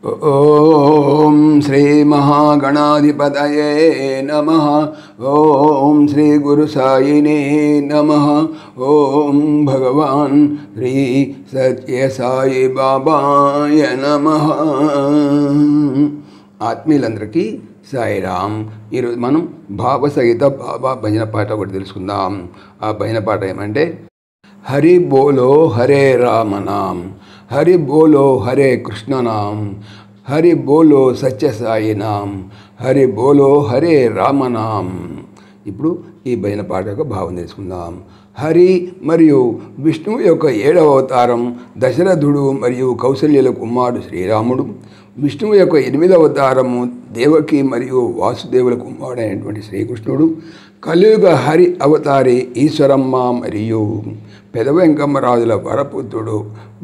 ఓం శ్రీ మహాగణాధిపతయే నమః. ఓం శ్రీ గురు సాయినే నమః. ఓం భగవాన్ శ్రీ సత్య సాయి బాబాయ నమః. ఆత్మీయులందరికీ సాయిరామ్. ఈరోజు మనం భావసహిత బాబా భజన పాట ఒకటి తెలుసుకుందాం. ఆ భజన పాట ఏమంటే, హరి బోలో హరే రామ నామ్, హరి బోలో హరే కృష్ణ నామ్, హరి బోలో సత్య సాయి నామ్, హరి బోలో హరే రామ నామ్. ఇప్పుడు ఈ భజన పాట యొక్క భావం తెలుసుకుందాం. హరి మరియు విష్ణువు యొక్క 7వ అవతారం దశరథుడు మరియు కౌసల్యుల కుమారుడు శ్రీరాముడు. విష్ణువు యొక్క 8వ అవతారము దేవకి మరియు వాసుదేవుల కుమారుడు అయినటువంటి శ్రీకృష్ణుడు. కలియుగ హరి అవతారి ఈశ్వరమ్మ మరియు పెదవెంకమ్మరాజుల వరపుత్రుడు.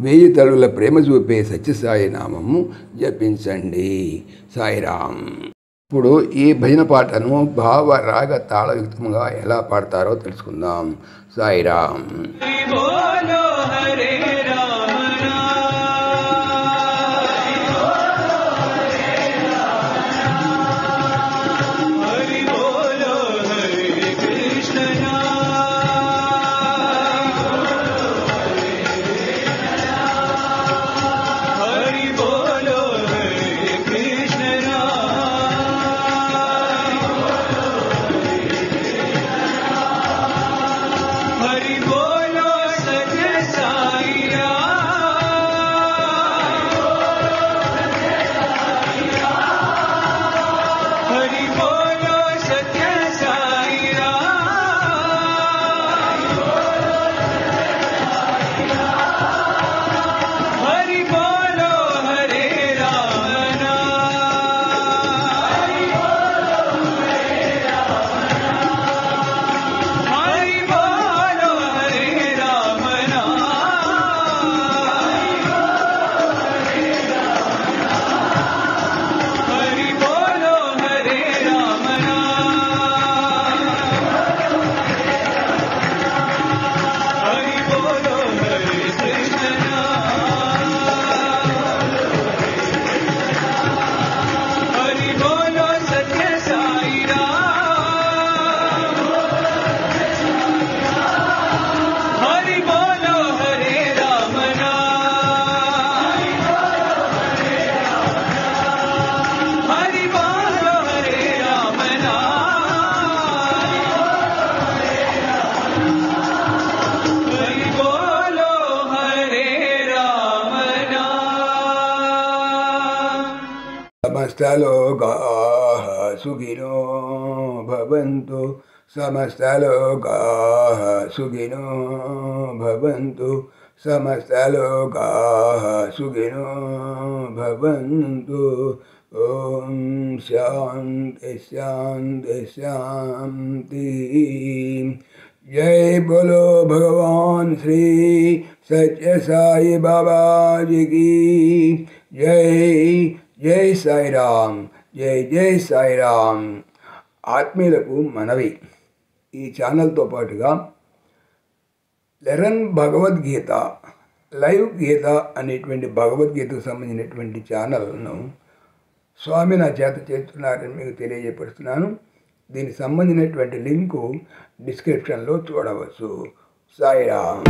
1000 తలుల ప్రేమ చూపే సత్యసాయి నామము జపించండి. సాయిరామ్. ఇప్పుడు ఈ భజన పాటను భావ రాగ తాళయుక్తంగా ఎలా పాడతారో తెలుసుకుందాం. సాయిరామ్. సమస్తలోకాః సుఖినో భవంతు, సమస్తలోకాః సుఖినో భవంతు, సమస్తలోకాః సుఖినో భవంతు. ఓం శాంతి శాంతి శాంతి. జై బోలో భగవాన్ శ్రీ సత్య సాయి బాబాజీకి జై. జై సాయిరామ్. జై జై సాయిరామ్. ఆత్మీయులకు మనవి, ఈ ఛానల్తో పాటుగా లెరన్ భగవద్గీత లైవ్ గీత అనేటువంటి భగవద్గీతకు సంబంధించినటువంటి ఛానల్ను స్వామి నా చేత చేస్తున్నారని మీకు తెలియజేపరుస్తున్నాను. దీనికి సంబంధించినటువంటి లింకు డిస్క్రిప్షన్లో చూడవచ్చు. సాయిరామ్.